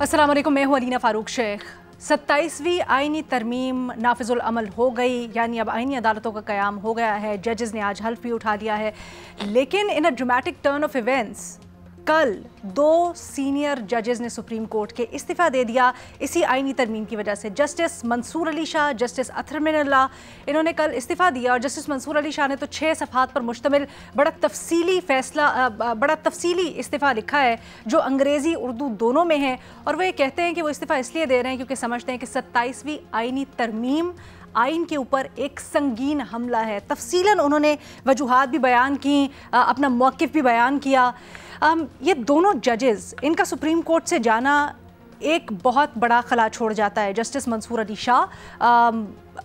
अस्सलाम वालेकुम, मैं हूँ अलीना फ़ारूक शेख। 27वीं आइनी तरमीम नाफिजुल अमल हो गई, यानी अब आइनी अदालतों का क़याम हो गया है। जजेस ने आज हल्फ भी उठा लिया है, लेकिन in a dramatic turn of events कल 2 सीनियर जजेस ने सुप्रीम कोर्ट के इस्तीफ़ा दे दिया इसी आइनी तरमीम की वजह से। जस्टिस मंसूर अली शाह, जस्टिस अतहर मिनल्ला, इन्होंने कल इस्तीफ़ा दिया और जस्टिस मंसूर अली शाह ने तो 6 सफ़हात पर मुश्तमिल बड़ा तफसीली इस्तीफ़ा लिखा है, जो अंग्रेज़ी उर्दू दोनों में है। और वो ये कहते हैं कि वो इस्तीफ़ा इसलिए दे रहे हैं क्योंकि समझते हैं कि 27वीं आइनी तरमीम आइन के ऊपर एक संगीन हमला है। तफसीलन उन्होंने वजूहात भी बयान की, अपना मौक़िफ़ भी बयान किया। ये दोनों जजेस, इनका सुप्रीम कोर्ट से जाना एक बहुत बड़ा खला छोड़ जाता है। जस्टिस मंसूर अली शाह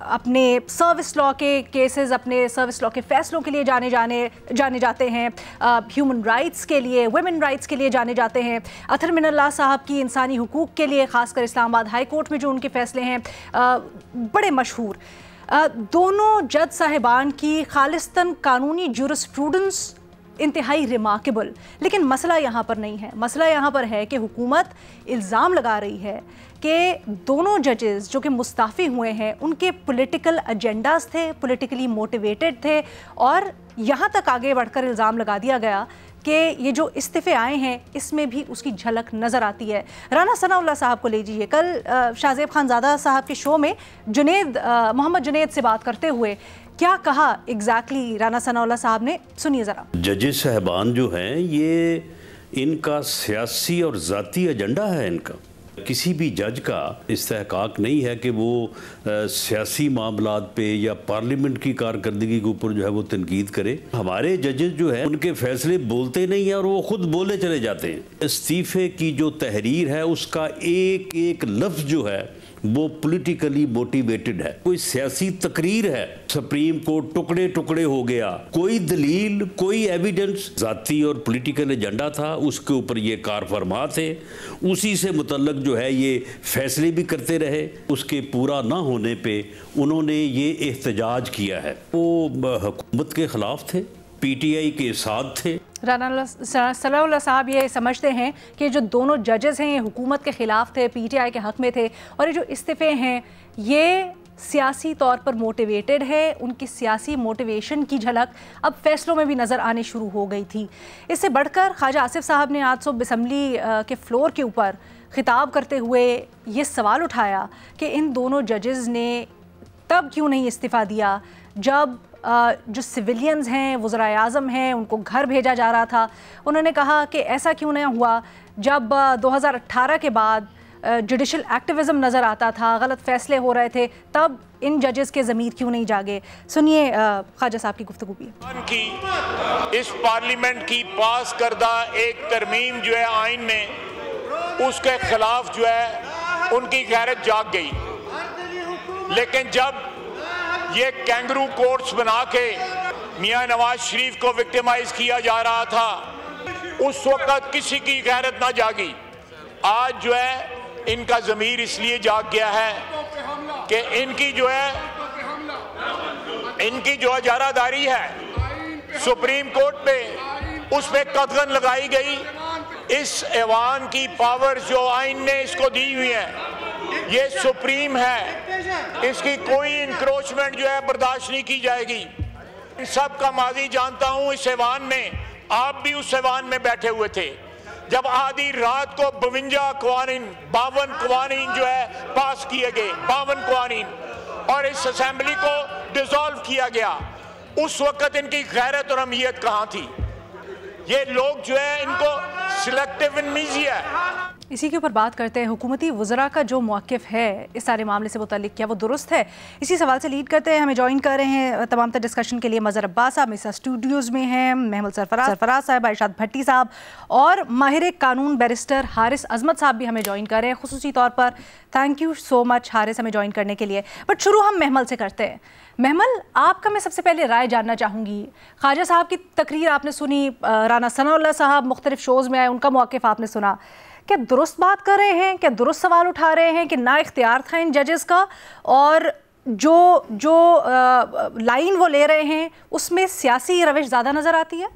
अपने सर्विस लॉ के केसेस, अपने सर्विस लॉ के फ़ैसलों के लिए जाने जाते हैं, ह्यूमन राइट्स के लिए, वुमेन राइट्स के लिए जाने जाते हैं। अतहर मिनल्ला साहब की इंसानी हुकूक के लिए, ख़ासकर इस्लामाबाद हाई कोर्ट में जो उनके फ़ैसले हैं, बड़े मशहूर। दोनों जज साहिबान की खालिस्तन कानूनी जुरिस्प्रूडेंस इंतहाई रिमार्केबल। लेकिन मसला यहाँ पर नहीं है। मसला यहाँ पर है कि हुकूमत इल्ज़ाम लगा रही है कि दोनों जजेस जो कि मुस्ताफ़ी हुए हैं, उनके पॉलिटिकल एजेंडास थे, पॉलिटिकली मोटिवेटेड थे। और यहाँ तक आगे बढ़कर इल्ज़ाम लगा दिया गया कि ये जो इस्तीफ़े आए हैं इसमें भी उसकी झलक नज़र आती है। राना सनाउल्लाह साहब को लीजिए, कल शाहज़ेब खानज़ादा साहब के शो में मोहम्मद जुनेद से बात करते हुए क्या कहा एग्जैक्टली राना सनाउल्लाह साहब ने, सुनिए ज़रा। जजेस साहबान जो हैं, ये इनका सियासी और ज़ाती एजेंडा है। इनका किसी भी जज का इस्तेहकाक नहीं है कि वो सियासी मामलात पे या पार्लियामेंट की कारकर्दगी के ऊपर जो है वो तनकीद करे। हमारे जजेस जो है उनके फैसले बोलते नहीं हैं और वो खुद बोले चले जाते हैं। इस्तीफ़े की जो तहरीर है उसका एक एक लफ्ज़ जो है वो पॉलिटिकली मोटिवेटेड है, कोई सियासी तकरीर है। सुप्रीम कोर्ट टुकड़े टुकड़े हो गया, कोई दलील, कोई एविडेंस, जाती और पॉलिटिकल एजेंडा था, उसके ऊपर ये कार फरमा थे, उसी से मुतल्लक जो है ये फैसले भी करते रहे। उसके पूरा ना होने पे उन्होंने ये एहतजाज किया है। वो हुकूमत के ख़िलाफ़ थे, PTI के साथ थे। राना सनाउल्लाह साहब ये समझते हैं कि जो दोनों जजेस हैं ये हुकूमत के ख़िलाफ़ थे, PTI के हक़ में थे, और ये जो इस्तीफ़े हैं ये सियासी तौर पर मोटिवेटेड है। उनकी सियासी मोटिवेशन की झलक अब फ़ैसलों में भी नज़र आनी शुरू हो गई थी। इससे बढ़कर ख्वाजा आसिफ साहब ने आज सुबह असम्बली के फ्लोर के ऊपर ख़िताब करते हुए ये सवाल उठाया कि इन दोनों जजेस ने तब क्यों नहीं इस्तीफ़ा दिया जब जो सिविलियंस हैं, वज़राए आज़म हैं, उनको घर भेजा जा रहा था। उन्होंने कहा कि ऐसा क्यों नहीं हुआ जब 2018 के बाद जुडिशल एक्टिविज़म नज़र आता था, गलत फ़ैसले हो रहे थे, तब इन जजेस के ज़मीर क्यों नहीं जागे। सुनिए ख्वाजा साहब की गुफ्तगू भी। इस पार्लियामेंट की पास करदा एक तरमीम जो है आइन में, उसके खिलाफ जो है उनकी गैरत जाग गई। लेकिन जब ये कैंगरू कोर्ट्स बना के मियां नवाज शरीफ को विक्टिमाइज किया जा रहा था, उस वक्त किसी की गैरत ना जागी। आज जो है इनका ज़मीर इसलिए जाग गया है कि इनकी जो इजारादारी है सुप्रीम कोर्ट पे, उस पर कदगन लगाई गई। इस ऐवान की पावर जो आइन ने इसको दी हुई है ये सुप्रीम है, इसकी कोई इंक्रोचमेंट जो है बर्दाश्त नहीं की जाएगी। इन सब का माजी जानता हूँ। इस ऐवान में आप भी उस ऐवान में बैठे हुए थे जब आधी रात को 52 कवानीन जो है पास किए गए, 52 कवानीन, और इस असेंबली को डिसॉल्व किया गया। उस वक्त इनकी गैरत और अहमियत कहाँ थी? ये लोग जो है इनको सिलेक्टिव एमनेसिया है। इसी के ऊपर बात करते हैं। हुकूमती वज़रा का जो मौक़िफ़ है इस सारे मामले से मुतल्लिक़, क्या वो दुरुस्त है? इसी सवाल से लीड करते हैं। हमें जॉइन कर रहे हैं तमाम तर डिस्कशन के लिए मज़हर अब्बास साहब मेरे स्टूडियोज़ में हैं, महमूद सरफराज साहब, इरशाद भट्टी साहब, और माहिर कानून बैरिस्टर हारिस अज़मत साहब भी हमें जॉइन कर रहे हैं। खुसूसी तौर पर thank you so much Haris हमें जॉइन करने के लिए। बट शुरू हम महमल से करते हैं। महमल, आपका मैं सबसे पहले राय जानना चाहूँगी। ख्वाजा साहब की तकरीर आपने सुनी, राना सनाउल्लाह साहब मुख्तलिफ शोज़ में आए, उनका मौक़िफ़ आपने सुना। क्या दुरुस्त बात कर रहे हैं? क्या दुरुस्त सवाल उठा रहे हैं कि ना इख्तियार था इन जजेस का, और जो लाइन वो ले रहे हैं उसमें सियासी रविश ज़्यादा नज़र आती है?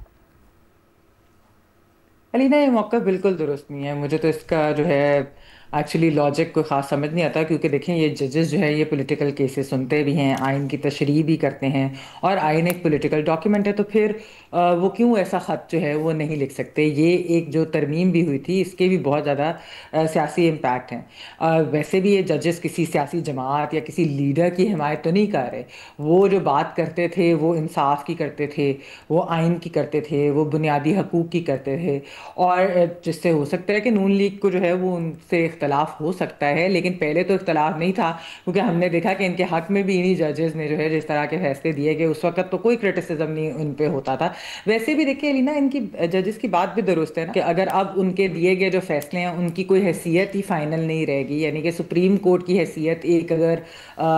अलीना, ये मौका बिल्कुल दुरुस्त नहीं है। मुझे तो इसका जो है एक्चुअली लॉजिक कोई ख़ास समझ नहीं आता, क्योंकि देखें ये जजेस जो है ये पॉलिटिकल केसेस सुनते भी हैं, आइन की तशरीह भी करते हैं, और आइन एक पॉलिटिकल डॉक्यूमेंट है, तो फिर वो क्यों ऐसा ख़त जो है वो नहीं लिख सकते। ये एक जो तरमीम भी हुई थी इसके भी बहुत ज़्यादा सियासी इम्पैक्ट हैं। वैसे भी ये जजेस किसी सियासी जमात या किसी लीडर की हिमायत तो नहीं कर रहे, वो जो बात करते थे वो इंसाफ की करते थे, वो आइन की करते थे, वो बुनियादी हकूक़ की करते थे, और जिससे हो सकता है कि नून लीग को जो है वो उनसे इख्तलाफ हो सकता है, लेकिन पहले तो इख्तलाफ नहीं था, क्योंकि हमने देखा कि इनके हक में भी इन्हीं जजेस ने जो है जिस तरह के फैसले दिए गए उस वक्त तो कोई क्रिटिसिज्म नहीं उन पे होता था। वैसे भी देखिए अलीना, इनकी जजेस की बात भी दुरुस्त है ना कि अगर अब उनके दिए गए जो फैसले हैं उनकी कोई हैसियत ही फाइनल नहीं रहेगी, यानी कि सुप्रीम कोर्ट की हैसियत एक अगर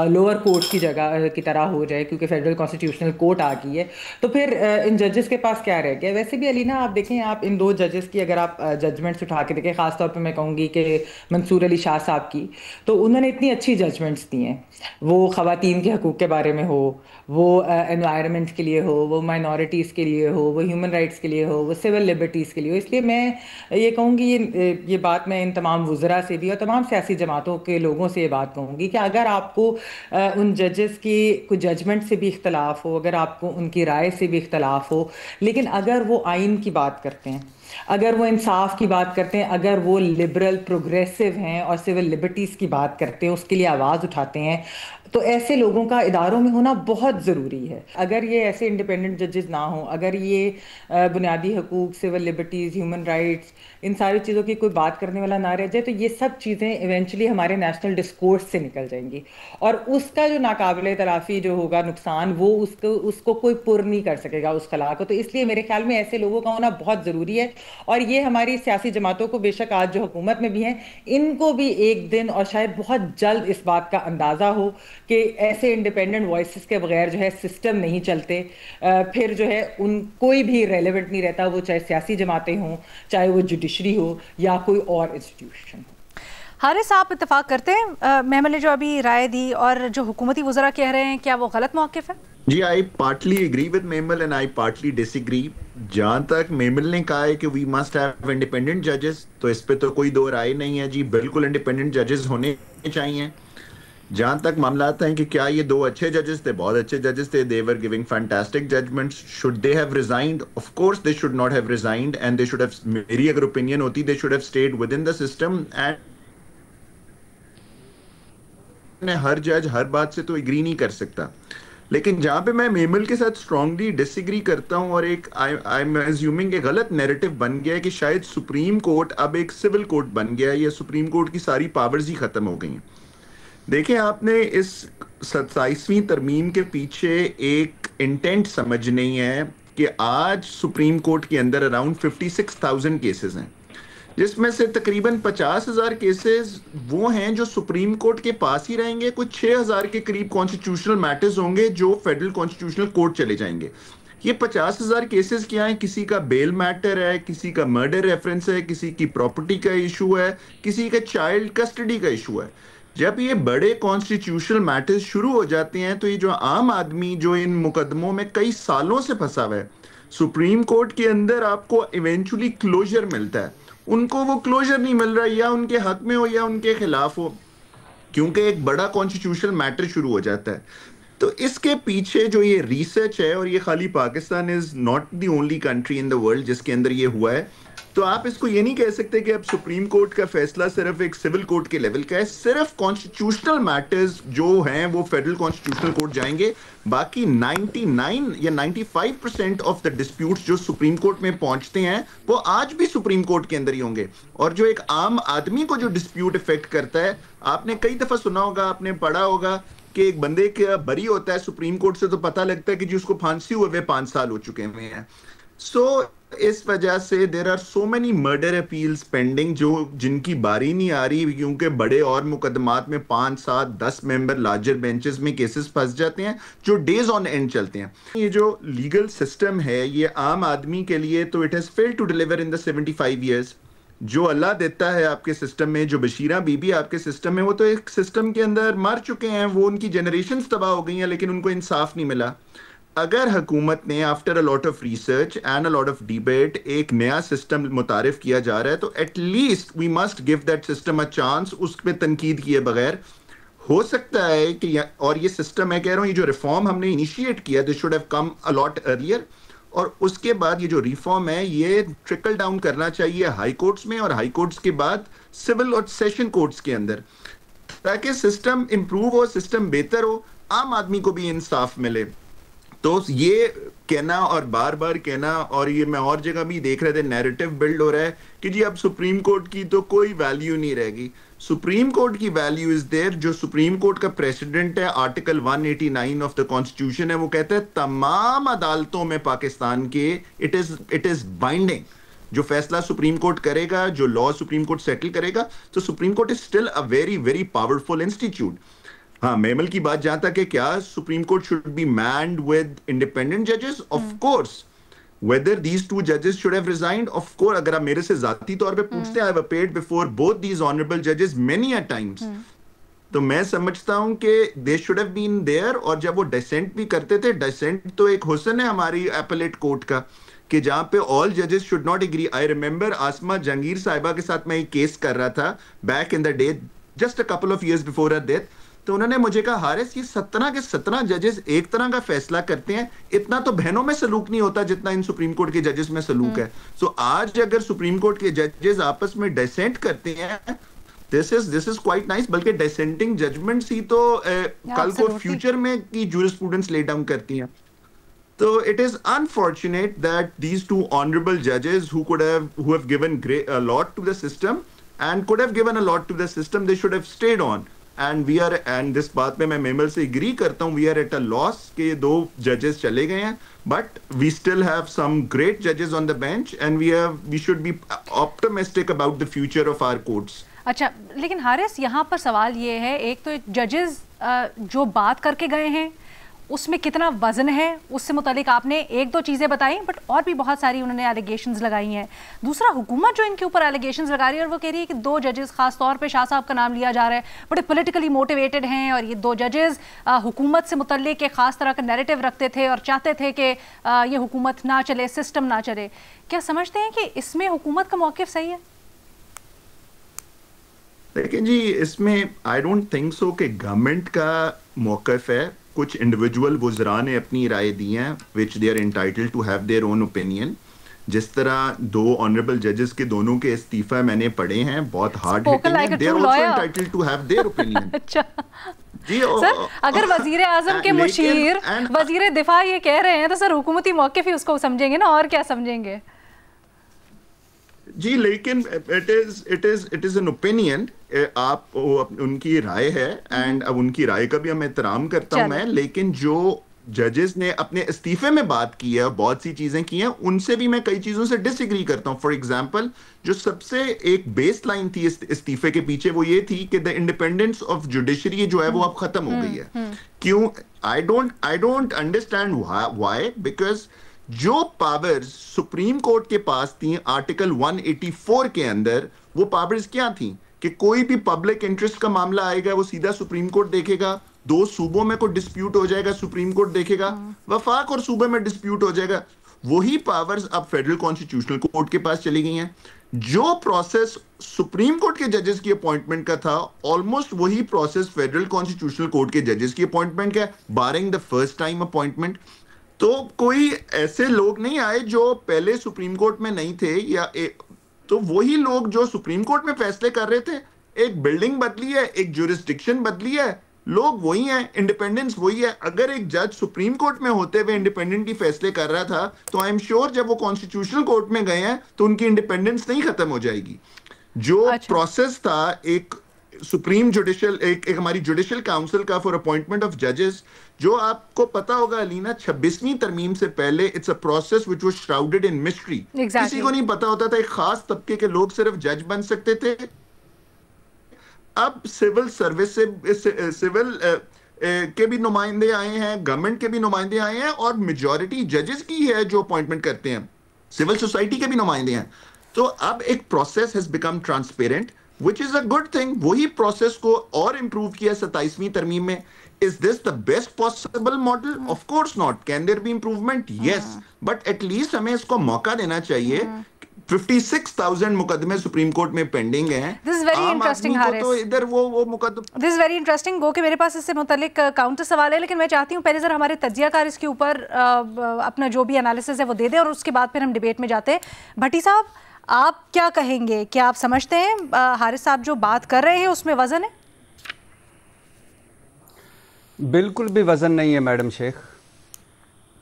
लोअर कोर्ट की जगह की तरह हो जाए, क्योंकि फेडरल कॉन्स्टिट्यूशनल कोर्ट आ गई है, तो फिर इन जजेस के पास क्या रह गया। वैसे भी अलीना आप देखें, आप इन दो जजेस की अगर आप जजमेंट्स उठा के देखें, ख़ासतौर पर मैं कहूँगी कि मंसूर अली शाह साहब की, तो उन्होंने इतनी अच्छी जजमेंट्स दी हैं, वो ख़वातीन के हकूक़ के बारे में हो, वो एनवायरनमेंट के लिए हो, वो माइनॉरिटीज़ के लिए हो, वो ह्यूमन राइट्स के लिए हो, वो सिविल लिबर्टीज़ के लिए हो। इसलिए मैं ये कहूँगी, ये बात मैं इन तमाम वुज़रा से भी और तमाम सियासी जमातों के लोगों से ये बात कहूँगी कि अगर आपको उन जजेस की कुछ जजमेंट से भी इख्तलाफ हो, अगर आपको उनकी राय से भी इख्तलाफ हो, लेकिन अगर वो आइन की बात करते हैं, अगर वो इंसाफ की बात करते हैं, अगर वो लिबरल प्रोग्रेसिव हैं और सिविल लिबर्टीज़ की बात करते हैं, उसके लिए आवाज़ उठाते हैं, तो ऐसे लोगों का इदारों में होना बहुत ज़रूरी है। अगर ये ऐसे इंडिपेंडेंट जजेस ना हों, अगर ये बुनियादी हकूक़, सिविल लिबर्टीज़, ह्यूमन राइट्स, इन सारी चीज़ों की कोई बात करने वाला ना रह जाए, तो ये सब चीज़ें इवेंचुअली हमारे नेशनल डिस्कोर्स से निकल जाएंगी, और उसका जो नाकाबिले तलाफ़ी जो होगा नुकसान, वो उसको कोई पुर नहीं कर सकेगा उस खला को। तो इसलिए मेरे ख्याल में ऐसे लोगों का होना बहुत ज़रूरी है, और ये हमारी सियासी जमातों को, बेशक आज जो हुकूमत में भी हैं, इनको भी एक दिन और शायद बहुत जल्द इस बात का अंदाज़ा हो कि ऐसे इंडिपेंडेंट वॉइसेस के बगैर जो है सिस्टम नहीं चलते, फिर जो है उन कोई भी रेलेवेंट नहीं रहता, वो चाहे सियासी जमातें हों, चाहे वो जुडिशरी हो या कोई और इंस्टीट्यूशन हो। हारिस, आप इत्तेफाक करते हैं मेमल ने जो अभी राय दी और जो हुकूमती वज़रा कह रहे हैं, क्या वो गलत मौक़िफ़ है? जी, आई पार्टली एग्री विद मेमल एंड आई पार्टली डिसएग्री। जहां तक मेमल ने कहा है कि वी मस्ट हैव इंडिपेंडेंट जजेस, तो इस पे तो कोई दो राय नहीं है जी, बिल्कुल इंडिपेंडेंट जजेस होने चाहिए। जहां तक मामला आता है कि क्या ये दो अच्छे जजेस थे, बहुत अच्छे जजेस थे, they were giving fantastic judgements, should they have resigned? Of course they should not have resigned, and they should have, मेरी अगर ओपिनियन होती, they should have stayed within the system. And हर जज हर बात से तो एग्री नहीं कर सकता, लेकिन जहां पे मैं मेमल के साथ स्ट्रांगली डिसएग्री करता हूं और एक आई एम अज्यूमिंग एक गलत नैरेटिव बन गया है कि शायद सुप्रीम कोर्ट अब एक सिविल कोर्ट बन गया है या सुप्रीम कोर्ट की सारी पावर्स ही खत्म हो गई हैं। देखिए, आपने इस 27वीं तरमीम के पीछे एक इंटेंट समझ नहीं है कि आज सुप्रीम कोर्ट के अंदर अराउंड 56,000 केसेस हैं, जिसमें से तकरीबन 50,000 केसेस वो हैं जो सुप्रीम कोर्ट के पास ही रहेंगे, कुछ 6,000 के करीब कॉन्स्टिट्यूशनल मैटर्स होंगे जो फेडरल कॉन्स्टिट्यूशनल कोर्ट चले जाएंगे। ये 50,000 केसेस क्या है? किसी का बेल मैटर है, किसी का मर्डर रेफरेंस है, किसी की प्रॉपर्टी का इशू है, किसी का चाइल्ड कस्टडी का इशू है। जब ये बड़े कॉन्स्टिट्यूशनल मैटर्स शुरू हो जाते हैं तो ये जो आम आदमी जो इन मुकदमों में कई सालों से फंसा हुआ है, सुप्रीम कोर्ट के अंदर आपको इवेंचुअली क्लोजर मिलता है, उनको वो क्लोजर नहीं मिल रहा, या उनके हक में हो या उनके खिलाफ हो, क्योंकि एक बड़ा कॉन्स्टिट्यूशनल मैटर शुरू हो जाता है। तो इसके पीछे जो ये रिसर्च है, और ये खाली Pakistan is not the only country in the world जिसके अंदर ये हुआ है, तो आप इसको ये नहीं कह सकते कि अब सुप्रीम कोर्ट का फैसला सिर्फ एक सिविल कोर्ट के लेवल का है। सिर्फ कॉन्स्टिट्यूशनल मैटर्स जो हैं वो फेडरल कॉन्स्टिट्यूशनल कोर्ट जाएंगे, बाकी 99 या 95% ऑफ द डिस्प्यूट्स जो सुप्रीम कोर्ट में पहुंचते हैं वो आज भी सुप्रीम कोर्ट के अंदर ही होंगे। और जो एक आम आदमी को जो डिस्प्यूट इफेक्ट करता है, आपने कई दफा सुना होगा, आपने पढ़ा होगा कि एक बंदे का बरी होता है सुप्रीम कोर्ट से तो पता लगता है कि जी उसको फांसी हुए 5 साल हो चुके हैं। सो इस वजह से there are so many murder appeals pending जो जिनकी बारी नहीं आ रही, क्योंकि बड़े और मुकदमात में 5, 7, 10 मेंबर लार्जर बेंचेस में केसेस फंस जाते हैं जो डेज ऑन एंड चलते हैं। ये जो लीगल सिस्टम है ये आम आदमी के लिए तो it has failed to deliver in the 75 years. जो अल्लाह देता है आपके सिस्टम में, जो बशीरा बीबी आपके सिस्टम में, वो तो एक सिस्टम के अंदर मर चुके हैं, वो उनकी जनरेशंस तबाह हो गई हैं, लेकिन उनको इंसाफ नहीं मिला। अगर हुकूमत ने after a lot of research and a lot of debate एक नया सिस्टम मुतारिफ किया जा रहा है, तो at least we must give that system a chance, उस पे तनकीद किए बगैर। हो सकता है कि और ये सिस्टम, मैं कह रहा हूँ, ये जो रिफॉर्म हमने इनिशिएट किया, this should have come a lot earlier, और उसके बाद ये जो रिफॉर्म है ये ट्रिकल डाउन करना चाहिए हाई कोर्ट्स में, और हाई कोर्ट्स के बाद सिविल और सेशन कोर्ट्स के अंदर, ताकि सिस्टम इंप्रूव हो, सिस्टम बेहतर हो, आम आदमी को भी इंसाफ मिले। तो ये कहना और बार बार कहना, और ये मैं और जगह भी देख रहे थे नैरेटिव बिल्ड हो रहा है कि जी अब सुप्रीम कोर्ट की तो कोई वैल्यू नहीं रहेगी। सुप्रीम कोर्ट की वैल्यू इज देयर। जो सुप्रीम कोर्ट का प्रेसिडेंट है, आर्टिकल 189 ऑफ द कॉन्स्टिट्यूशन है, वो कहता है तमाम अदालतों में पाकिस्तान के इट इज बाइंडिंग। जो फैसला सुप्रीम कोर्ट करेगा, जो लॉ सुप्रीम कोर्ट सेटल करेगा, तो supreme court is still a very very powerful institute. हाँ, मेमल की बात जहां तक है, क्या supreme court should be manned with independent जजेस? Of course. Whether these two जजेस शुड हैव रिजाइन्ड? Of course. अगर आप मेरे से जाती तौर पे पूछते हैं, I have appeared before both these honourable जजेस मेनी अ टाइम्स, तो मैं समझता हूं कि दे शुड हैव बीन देयर। और जब वो डिसेंट भी करते थे, डिसेंट तो एक हुस्न है हमारी एपेलेट कोर्ट का, कि जहां पे ऑल जजेस should not agree. I remember Asma Jahangir साहिबा के साथ मैं एक केस कर रहा था back in the day, just a couple of years before her death. तो उन्होंने मुझे कहा, हारिस ये 17 के 17 जजेस एक तरह का फैसला करते हैं, इतना तो बहनों में सलूक नहीं होता जितना इन सुप्रीम कोर्ट के जजेस में सलूक है। सो आज अगर सुप्रीम कोर्ट के जजेस आपस में डिसेंट करते हैं, दिस इज क्वाइट नाइस। बल्कि डिसेंटिंग जजमेंट्स ही तो कल को फ्यूचर में की जूरिस्प्रूडेंस ले डाउन करती हैं। So it is unfortunate that these two honorable judges who have given a lot to the system and could have given a lot to the system, they should have stayed on. And this बात में मैं mammal से agree करता हूँ, we are at a loss कि 2 judges चले गए हैं, but we still have some great judges on the bench and we should be optimistic about the future of our courts. अच्छा, लेकिन हारिस यहाँ पर सवाल ये है, एक तो जजेस जो बात करके गए हैं उसमें कितना वजन है, उससे मुतालिक आपने 1-2 चीज़ें बताई, बट और भी बहुत सारी उन्होंने एलिगेशंस लगाई हैं। दूसरा, हुकूमत जो इनके ऊपर एलिगेशंस लगा रही है, और वो कह रही है कि 2 जजेस, खास तौर पे शाह साहब का नाम लिया जा रहा है, बड़े पॉलिटिकली मोटिवेटेड हैं, और ये 2 जजेस हुकूमत से मुतल्लिक एक ख़ास तरह का नैरेटिव रखते थे और चाहते थे कि ये हुकूमत ना चले, सिस्टम ना चले। क्या समझते हैं कि इसमें हुकूमत का मौक़िफ़ सही है? लेकिन जी, इसमें आई डोंट थिंक सो कि गवर्नमेंट का मौक़िफ़ है। कुछ इंडिविजुअल वुज़रा ने अपनी राय दी हैं, which they are entitled to have their own opinion. जिस तरह 2 ऑनरेबल जजेस के दोनों के इस्तीफा मैंने पढ़े हैं, बहुत हार्ड हिटिंग हैं, they are also entitled to have their opinion. अच्छा जी, सर, अगर वजीर आजम के मुशीर वजीर दिफा ये कह रहे हैं, तो सर हुकूमती मौक़िफ़ ही उसको समझेंगे ना, और क्या समझेंगे जी। लेकिन इट इज एन ओपिनियन, आप उनकी राय है, एंड अब उनकी राय का भी हम एहतराम करता हूं मैं। लेकिन जो जजेस ने अपने इस्तीफे में बात की है, बहुत सी चीजें की हैं, उनसे भी मैं कई चीजों से डिसएग्री करता हूं। फॉर एग्जांपल, जो सबसे एक बेस लाइन थी इस्तीफे के पीछे, वो ये थी कि द इंडिपेंडेंस ऑफ जुडिशरी जो है वो अब खत्म हो गई है। क्यों? I don't understand why. Because जो पावर्स सुप्रीम कोर्ट के पास थी आर्टिकल 184 के अंदर, वो पावर्स क्या थी कि कोई भी पब्लिक इंटरेस्ट का मामला आएगा, वो सीधा सुप्रीम कोर्ट देखेगा। 2 सूबों में कोई डिस्प्यूट हो जाएगा, सुप्रीम कोर्ट देखेगा। वफाक और सूबे में डिस्प्यूट हो जाएगा, वही पावर्स अब फेडरल कॉन्स्टिट्यूशनल कोर्ट के पास चली गई हैं। जो प्रोसेस सुप्रीम कोर्ट के जजेस की अपॉइंटमेंट का था, ऑलमोस्ट वही प्रोसेस फेडरल कॉन्स्टिट्यूशनल कोर्ट के जजेस की अपॉइंटमेंट का, barring the first time appointment. तो कोई ऐसे लोग नहीं आए जो पहले सुप्रीम कोर्ट में नहीं थे, या तो वही लोग जो सुप्रीम कोर्ट में फैसले कर रहे थे। एक बिल्डिंग बदली है, एक ज्यूरिसडिक्शन बदली है, लोग वही हैं, इंडिपेंडेंस वही है। अगर एक जज सुप्रीम कोर्ट में होते हुए इंडिपेंडेंटली फैसले कर रहा था, तो आई एम श्योर जब वो कॉन्स्टिट्यूशनल कोर्ट में गए हैं तो उनकी इंडिपेंडेंस नहीं खत्म हो जाएगी। जो प्रोसेस था एक सुप्रीम जुडिशियल, एक हमारी जुडिशियल काउंसिल का फॉर अपॉइंटमेंट ऑफ जजेस, जो आपको पता होगा अलीना, 26वीं तरमीम से पहले it's a process which was shrouded in mystery. किसी को नहीं पता होता था, एक खास तबके के लोग सिर्फ जज बन सकते थे। अब सिविल सर्विस से सिविल के भी नुमाइंदे आए हैं, गवर्नमेंट के भी नुमाइंदे आए हैं, और मेजॉरिटी जजेस की है जो अपॉइंटमेंट करते हैं, सिविल सोसाइटी के भी नुमाइंदे हैं। तो अब एक process has become transparent, which is a good thing। वही प्रोसेस को और इंप्रूव किया 27वीं तरमीम में, Is this the best possible model? Of course not. Can there be improvement? Yes. But at least हमें इसको मौका देना चाहिए. 56,000 मुकदमे सुप्रीम कोर्ट में पेंडिंग हैं. This is very interesting, Haris. तो इधर वो मुकदमा. This is very interesting. गो कि मेरे पास इससे मुतालिक काउंटर सवाल है, लेकिन मैं चाहती हूँ पहले जरा हमारे तज्जियाकार इसके ऊपर अपना जो भी एनालिसिस है वो दे दें और उसके बाद फिर हम डिबेट में जाते हैं. भट्टी साहब, आप क्या कहेंगे? क्या आप समझते हैं हारिस साहब जो बात कर रहे हैं उसमें वजन है? बिल्कुल भी वजन नहीं है मैडम शेख.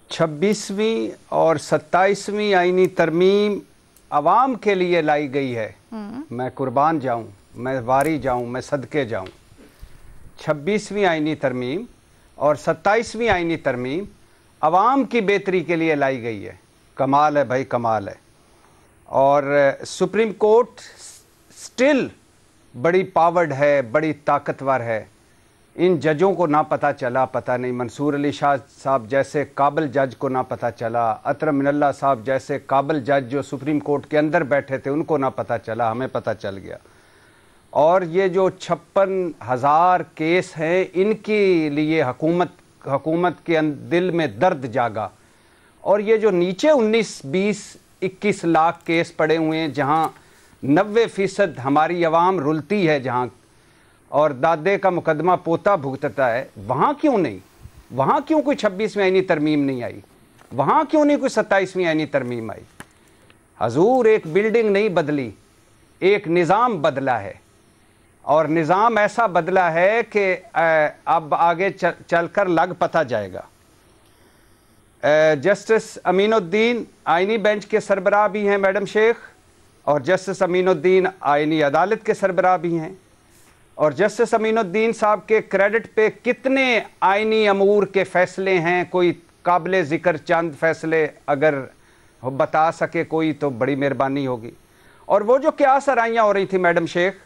26वीं और 27वीं आईनी तरमीम अवाम के लिए लाई गई है. मैं कुर्बान जाऊं, मैं वारी जाऊं, मैं सदके जाऊं. 26वीं आईनी तरमीम और 27वीं आईनी तरमीम अवाम की बेहतरी के लिए लाई गई है. कमाल है भाई, कमाल है. और सुप्रीम कोर्ट स्टिल बड़ी पावर्ड है, बड़ी ताकतवर है. इन जजों को ना पता चला, पता नहीं मंसूर अली शाह साहब जैसे काबिल जज को ना पता चला, अतर मिनल्ला साहब जैसे काबिल जज जो सुप्रीम कोर्ट के अंदर बैठे थे उनको ना पता चला, हमें पता चल गया. और ये जो 56,000 केस हैं इनके लिए हुकूमत के दिल में दर्द जागा. और ये जो नीचे 19, 20, 21 लाख केस पड़े हुए हैं जहाँ 90% हमारी आवाम रुलती है, जहाँ और दादे का मुकदमा पोता भुगतता है, वहाँ क्यों नहीं? वहाँ क्यों कोई 26वीं आईनी तरमीम नहीं आई? वहाँ क्यों नहीं कोई 27वीं आईनी तरमीम आई? हजूर, एक बिल्डिंग नहीं बदली, एक निज़ाम बदला है. और निज़ाम ऐसा बदला है कि अब आगे चलकर लग पता जाएगा. जस्टिस अमीनुद्दीन आईनी बेंच के सरबराह भी हैं मैडम शेख, और जस्टिस अमीनुद्दीन आईनी अदालत के सरबराह भी हैं. और जस्टिस अमीनुद्दीन साहब के क्रेडिट पे कितने आईनी अमूर के फ़ैसले हैं? कोई काबिल ज़िक्र चंद फ़ैसले अगर बता सके कोई तो बड़ी मेहरबानी होगी. और वो जो क्यास आराइयाँ हो रही थी मैडम शेख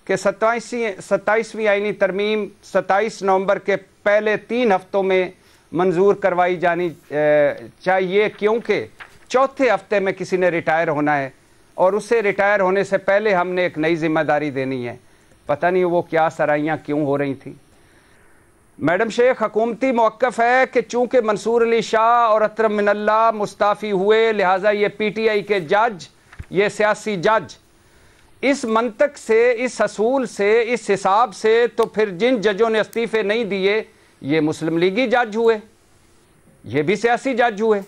कि 27वीं आईनी तरमीम 27 नवंबर के पहले 3 हफ्तों में मंजूर करवाई जानी चाहिए, क्योंकि चौथे हफ्ते में किसी ने रिटायर होना है और उसे रिटायर होने से पहले हमने एक नई जिम्मेदारी देनी है. पता नहीं वो क्या सराइयाँ क्यों हो रही थी. मैडम शेख, हुकूमती मौक़िफ़ है कि चूँकि मंसूर अली शाह और अतर मिनल्ला मुस्ताफ़ी हुए, लिहाजा ये PTI के जज, ये सियासी जज, इस मंतक से, इस असूल से, इस हिसाब से तो फिर जिन जजों ने इस्तीफ़े नहीं दिए ये मुस्लिम लीगी जज हुए, ये भी सियासी जज हुए.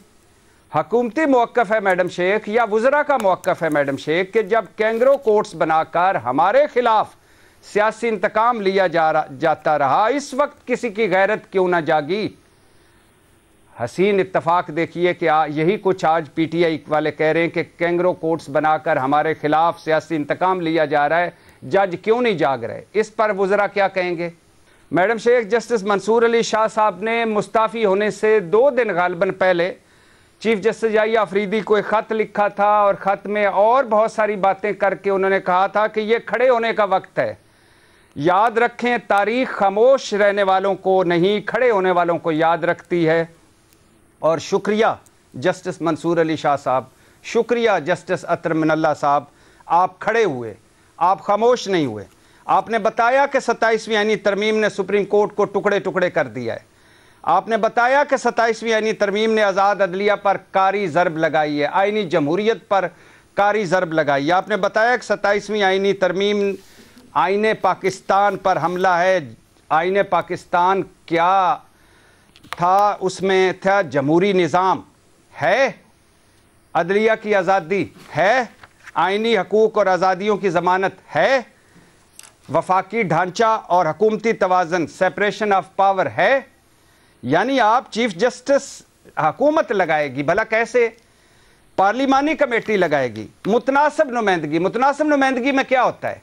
हुकूमती मौक़िफ़ है मैडम शेख, या वज़रा का मौक़िफ़ है मैडम शेख कि जब कैंगरो कोर्ट्स बनाकर हमारे ख़िलाफ़ सियासी इंतकाम लिया जाता रहा, इस वक्त किसी की गैरत क्यों ना जागी? हसीन इत्तफाक देखिए कि यही कुछ आज PTI वाले कह रहे हैं कि कैंगरो कोर्ट्स बनाकर हमारे खिलाफ सियासी इंतकाम लिया जा रहा है, जज क्यों नहीं जाग रहे? इस पर वज़रा क्या कहेंगे? मैडम शेख, जस्टिस मंसूर अली शाह साहब ने मुस्ताफ़ी होने से 2 दिन गालिबन पहले चीफ जस्टिस याहिया अफरीदी को एक ख़त लिखा था, और ख़त में और बहुत सारी बातें करके उन्होंने कहा था कि ये खड़े होने का वक्त है. याद रखें, तारीख़ खामोश रहने वालों को नहीं, खड़े होने वालों को याद रखती है. और शुक्रिया जस्टिस मंसूर अली शाह साहब, शुक्रिया जस्टिस अतर मिनल्ला साहब, आप खड़े हुए, आप खामोश नहीं हुए. आपने बताया कि 27वीं आईनी तरमीम ने सुप्रीम कोर्ट को टुकड़े टुकड़े कर दिया है. आपने बताया कि 27वीं आईनी तरमीम ने आज़ाद अदलिया पर कारी ज़रब लगाई है, आईनी जमहूरियत पर कारी ज़रब लगाई है. आपने बताया कि 27वीं आईनी तरमीम आईने पाकिस्तान पर हमला है. आईने पाकिस्तान क्या था? उसमें था जमहूरी निज़ाम है, अदलिया की आज़ादी है, आईनी हकूक़ और आज़ादियों की ज़मानत है, वफाकी ढांचा और हुकूमती तवाज़न, सेपरेशन ऑफ पावर है. यानी आप चीफ जस्टिस हुकूमत लगाएगी, भला कैसे? पार्लिमानी कमेटी लगाएगी, मुतनासिब नुमाइंदगी. मुतनासिब नुमाइंदगी में क्या होता है?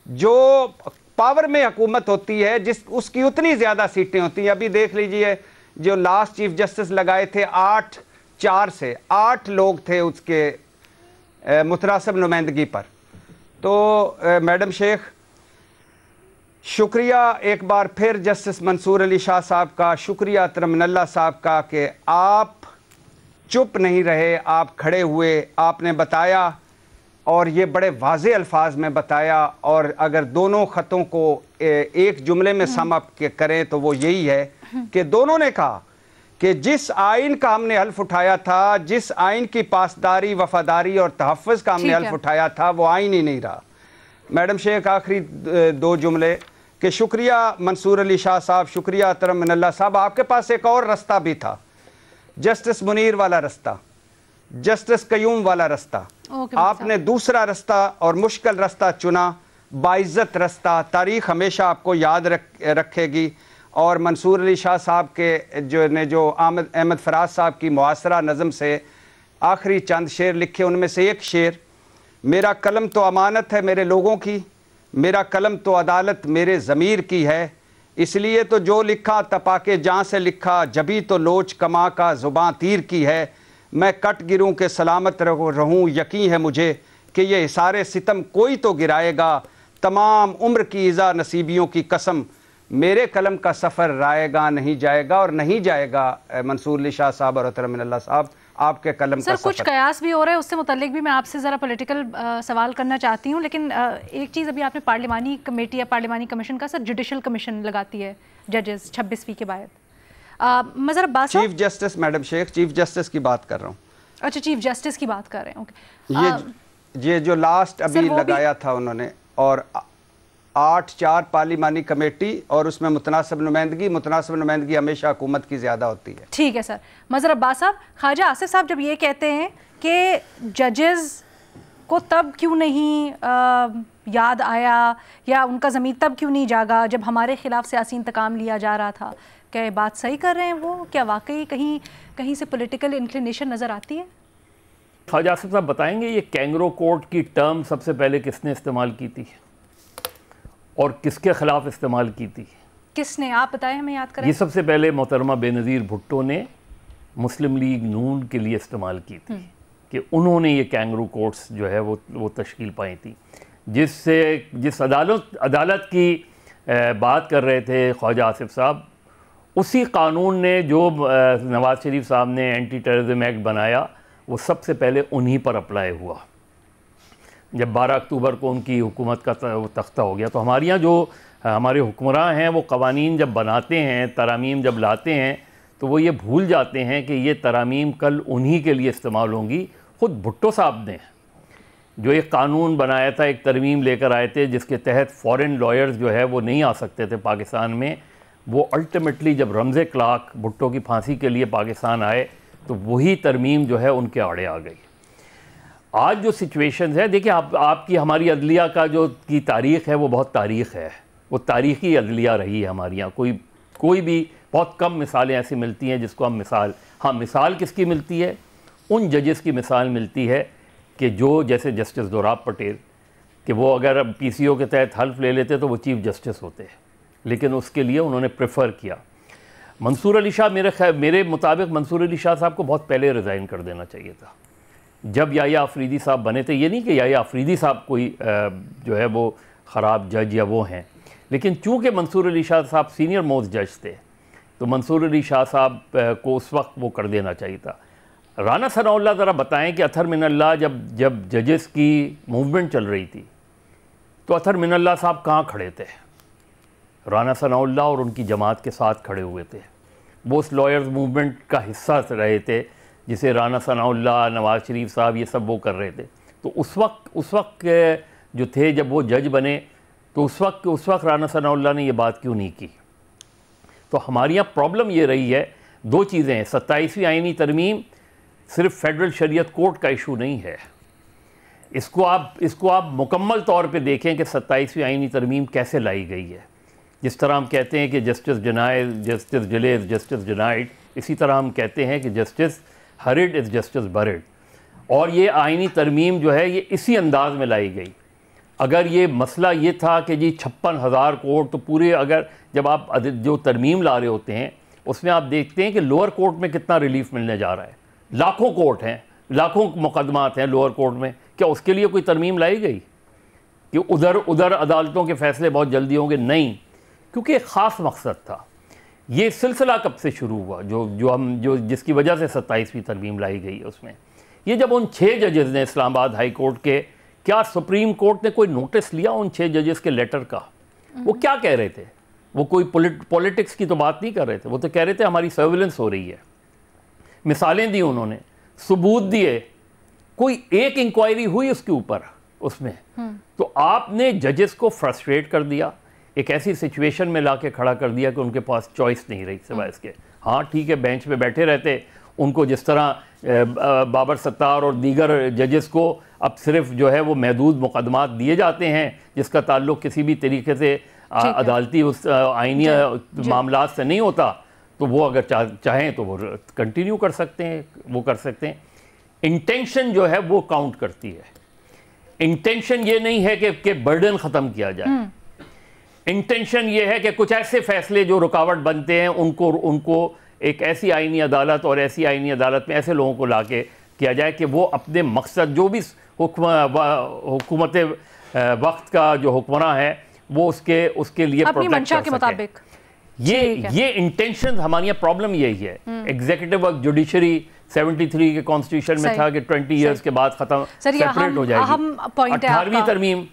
जो पावर में हुकूमत होती है जिस उसकी उतनी ज़्यादा सीटें होती हैं. अभी देख लीजिए जो लास्ट चीफ जस्टिस लगाए थे, 8-4 से 8 लोग थे उसके मुतनासिब नुमाइंदगी पर. तो मैडम शेख, शुक्रिया एक बार फिर जस्टिस मंसूर अली शाह साहब का, शुक्रिया अतर मिनल्ला साहब का कि आप चुप नहीं रहे, आप खड़े हुए. आपने बताया और ये बड़े वाज़े अल्फाज में बताया, और अगर दोनों ख़तों को एक जुमले में सम अप करें तो वो यही है कि दोनों ने कहा कि जिस आइन का हमने हल्फ उठाया था, जिस आइन की पासदारी, वफादारी और तहफ़्फ़ुज़ का हमने हल्फ उठाया था, वो आइन ही नहीं रहा। मैडम शेख, आखिरी दो जुमले कि शुक्रिया मंसूर अली शाह साहब, शुक्रिया अतरम मिनल्ला साहब, आपके पास एक और रास्ता भी था, जस्टिस मुनीर वाला रास्ता, जस्टिस कयूम वाला रास्ता। आपने दूसरा रास्ता और मुश्किल रास्ता चुना, बाइज्जत रास्ता। तारीख हमेशा आपको याद रखेगी। और मंसूर अली शाह साहब के जो अहमद फराज साहब की मुआसरा नज़म से आखिरी चंद शेर लिखे, उनमें से एक शेर, मेरा कलम तो अमानत है मेरे लोगों की, मेरा कलम तो अदालत मेरे ज़मीर की है, इसलिए तो जो लिखा तपाके जाँ से लिखा, जभी तो लोच कमा का ज़ुबां तीर की है, मैं कट गिरूं के सलामत रहूं, यकीन है मुझे कि ये हिसारे सितम कोई तो गिराएगा, तमाम उम्र की इज़ा नसीबियों की कसम, मेरे कलम का सफ़र राएगा नहीं जाएगा। और नहीं जाएगा मंसूर अली शाह साहब और अतरम मिनल्ला साहब, आपके कलम का कुछ कयास भी हो रहा है, उससे मुतल्लिक भी मैं आपसे ज़रा पॉलिटिकल सवाल करना चाहती हूँ। लेकिन एक चीज़, अभी आपने पार्लिमानी कमेटी या पार्लिमानी कमीशन का, सर जुडिशल कमीशन लगाती है जजेस 26वीं के बाद। मैं ज़रा बात, chief justice madam Sheikh, chief justice की बात कर रहा हूँ। अच्छा, चीफ जस्टिस की बात कर रहे हैं, ओके। ये जो लास्ट अभी लगाया था उन्होंने, और 8-4 पार्लिमानी कमेटी, और उसमें मुतनासिब नुमाइंदगी हमेशा हुकूमत की ज़्यादा होती है। ठीक है सर। मज़हर अब्बास साहब, ख्वाजा आसिफ साहब जब ये कहते हैं कि जजेस को तब क्यों नहीं याद आया या उनका ज़मीर तब क्यों नहीं जागा जब हमारे ख़िलाफ़ सियासी इंतकाम लिया जा रहा था, क्या ये बात सही कर रहे हैं वो? क्या वाकई कहीं से पॉलिटिकल इंक्लिनेशन नज़र आती है? ख्वाजा आसिफ साहब बताएंगे ये कैंगरो कोर्ट की टर्म सबसे पहले किसने इस्तेमाल की थी और किसके खिलाफ इस्तेमाल की थी? किसने, आप बताएं, हमें याद करें। ये सबसे पहले मोहतरमा बेनज़ीर भुट्टो ने मुस्लिम लीग नून के लिए इस्तेमाल की थी कि उन्होंने ये कैंगरू कोर्ट्स जो है वो तश्कील पाई थी, जिस अदालत की बात कर रहे थे ख्वाजा आसिफ साहब, उसी कानून ने जो नवाज़ शरीफ साहब ने एंटी टेररिज्म एक्ट बनाया, वो सबसे पहले उन्हीं पर अप्लाई हुआ। जब 12 अक्टूबर को उनकी हुकूमत का तख्ता हो गया, तो हमारे यहाँ जो हमारे हुक्मरान हैं वो कवानीन जब बनाते हैं, तरामीम जब लाते हैं, तो वो ये भूल जाते हैं कि ये तरामीम कल उन्हीं के लिए इस्तेमाल होंगी। ख़ुद भुट्टो साहब ने जो एक कानून बनाया था, एक तरमीम लेकर आए थे जिसके तहत फ़ॉरेन लॉयर्स जो है वो नहीं आ सकते थे पाकिस्तान में, वो अल्टीमेटली जब रमज़े क्लार्क भुट्टो की फांसी के लिए पाकिस्तान आए तो वही तरमीम जो है उनके आड़े आ गई। आज जो सिचुएशंस है, देखिए आपकी हमारी अदलिया का जो की तारीख़ है वो बहुत तारीख़ है, वो तारीख़ी अदलिया रही है हमारे यहाँ। कोई भी बहुत कम मिसालें ऐसी मिलती हैं जिसको हम मिसाल किसकी मिलती है? उन जजेस की मिसाल मिलती है कि जो जैसे जस्टिस दोराब पटेल, कि वो अगर PCO के तहत हल्फ ले लेते तो वो चीफ़ जस्टिस होते हैं, लेकिन उसके लिए उन्होंने प्रेफर किया। मंसूर अली शाह, मेरे मुताबिक मंसूर अली शाह साहब को बहुत पहले रिज़ाइन कर देना चाहिए था जब याह्या अफरीदी साहब बने थे। ये नहीं कि याह्या अफरीदी साहब कोई जो है वो ख़राब जज या वो हैं, लेकिन चूँकि मंसूर अली शाह साहब सीनियर मोस्ट जज थे, तो मंसूर अली शाह साहब को उस वक्त वो कर देना चाहिए था। राना सनाउल्लाह ज़रा बताएं कि अतहर मिनल्लाह जब जजेस की मूवमेंट चल रही थी तो अतहर मिनल्लाह साहब कहाँ खड़े थे? राना सनाउल्लाह और उनकी जमात के साथ खड़े हुए थे। वो उस लॉयर्स मूवमेंट का हिस्सा रहे थे जिसे राना सनाउल्लाह, नवाज़ शरीफ साहब ये सब वो कर रहे थे। तो उस वक्त जो थे जब वो जज बने, तो उस वक्त राना सनाउल्लाह ने ये बात क्यों नहीं की? तो हमारे यहाँ प्रॉब्लम ये रही है, दो चीज़ें हैं। 27वीं आईनी तरमीम सिर्फ फेडरल शरीयत कोर्ट का इशू नहीं है, इसको आप मुकम्मल तौर पे देखें कि 27वीं आईनी तरमीम कैसे लाई गई है। जिस तरह हम कहते हैं कि justice denied, justice delayed, justice denied, इसी तरह हम कहते हैं कि justice hurried is justice buried. और ये आईनी तरमीम जो है ये इसी अंदाज में लाई गई। अगर ये मसला ये था कि जी 56,000 कोर्ट, तो पूरे अगर जब आप जो तरमीम ला रहे होते हैं उसमें आप देखते हैं कि लोअर कोर्ट में कितना रिलीफ मिलने जा रहा है। लाखों कोर्ट हैं, लाखों मुकदमात हैं लोअर कोर्ट में, क्या उसके लिए कोई तरमीम लाई गई कि उधर अदालतों के फ़ैसले बहुत जल्दी होंगे? नहीं, क्योंकि एक ख़ास मकसद था। ये सिलसिला कब से शुरू हुआ जो जिसकी वजह से 27वीं तरमीम लाई गई है उसमें, ये जब उन 6 जजेस ने इस्लामाबाद हाई कोर्ट क्या सुप्रीम कोर्ट ने कोई नोटिस लिया उन 6 जजेस के लेटर का? वो क्या कह रहे थे? वो कोई पॉलिटिक्स की तो बात नहीं कर रहे थे, वो तो कह रहे थे हमारी सर्विलेंस हो रही है। मिसालें दी उन्होंने, सबूत दिए, कोई एक इंक्वायरी हुई उसके ऊपर उसमें। तो आपने जजेस को फ्रस्ट्रेट कर दिया, एक ऐसी सिचुएशन में लाके खड़ा कर दिया कि उनके पास चॉइस नहीं रही सिवाय इसके। हाँ ठीक है, बेंच पे बैठे रहते, उनको जिस तरह बाबर सत्तार और दीगर जजेस को अब सिर्फ जो है वो महदूद मुकदमात दिए जाते हैं जिसका ताल्लुक किसी भी तरीके से अदालती उस आइनी मामलात से नहीं होता, तो वो अगर चाहें तो वो कंटिन्यू कर सकते हैं, वो कर सकते हैं। इंटेंशन जो है वो काउंट करती है। इंटेंशन ये नहीं है कि बर्डन ख़त्म किया जाए, इंटेंशन ये है कि कुछ ऐसे फैसले जो रुकावट बनते हैं उनको एक ऐसी आइनी अदालत और ऐसी आइनी अदालत में ऐसे लोगों को लाके किया जाए कि वो अपने मकसद, जो भी हुकूमत वक्त का जो हुक्मरान है वो उसके लिए अपनी मंशा के मुताबिक। ये इंटेंशन हमारी प्रॉब्लम यही है। एग्जीक्यूटिव और जुडिशरी 73 के कॉन्स्टिट्यूशन में था कि 20 इयर्स के बाद खत्म सेपरेट हो जाएगी।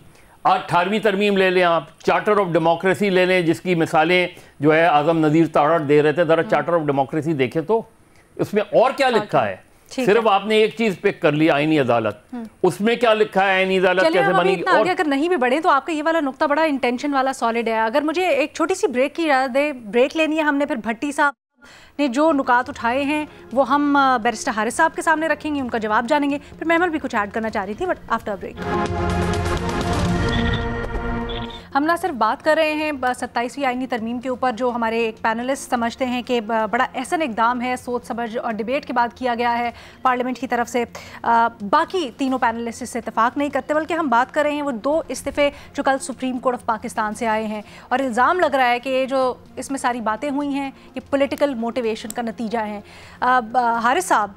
18वीं तरमीम ले लें आप, चार्टर ऑफ डेमोक्रेसी ले लें जिसकी मिसालें जो है आजम नज़ीर तारड़ दे रहे थे। जरा चार्टर ऑफ डेमोक्रेसी देखें तो उसमें और क्या लिखा है। सिर्फ आपने एक चीज पिक कर ली, आईनी अदालत, उसमें क्या लिखा है आईनी अदालत कैसे बनी। और अगर नहीं भी बढ़े तो आपका ये वाला नुक्ता बड़ा इंटेंशन वाला सॉलिड है। अगर मुझे एक छोटी सी ब्रेक की इजाजत दे, ब्रेक लेनी है हमने, फिर भट्टी साहब ने जो नुकात उठाए हैं वो हम बैरिस्टर हारिस साहब के सामने रखेंगे, उनका जवाब जानेंगे। फिर महमल भी कुछ ऐड करना चाह रही थी, बट आफ्टर ब्रेक। हम ना सिर्फ बात कर रहे हैं 27वीं आईनी तरमीम के ऊपर, जो हमारे एक पैनलिस्ट समझते हैं कि बड़ा अहसन इकदाम है, सोच समझ और डिबेट के बाद किया गया है पार्लियामेंट की तरफ से। बाकी तीनों पैनलिस्ट इससे इत्तेफाक नहीं करते, बल्कि हम बात कर रहे हैं वो 2 इस्तीफ़े जो कल सुप्रीम कोर्ट ऑफ पाकिस्तान से आए हैं। और इल्ज़ाम लग रहा है कि जो इसमें सारी बातें हुई हैं ये पॉलिटिकल मोटिवेशन का नतीजा है। हारिस साहब,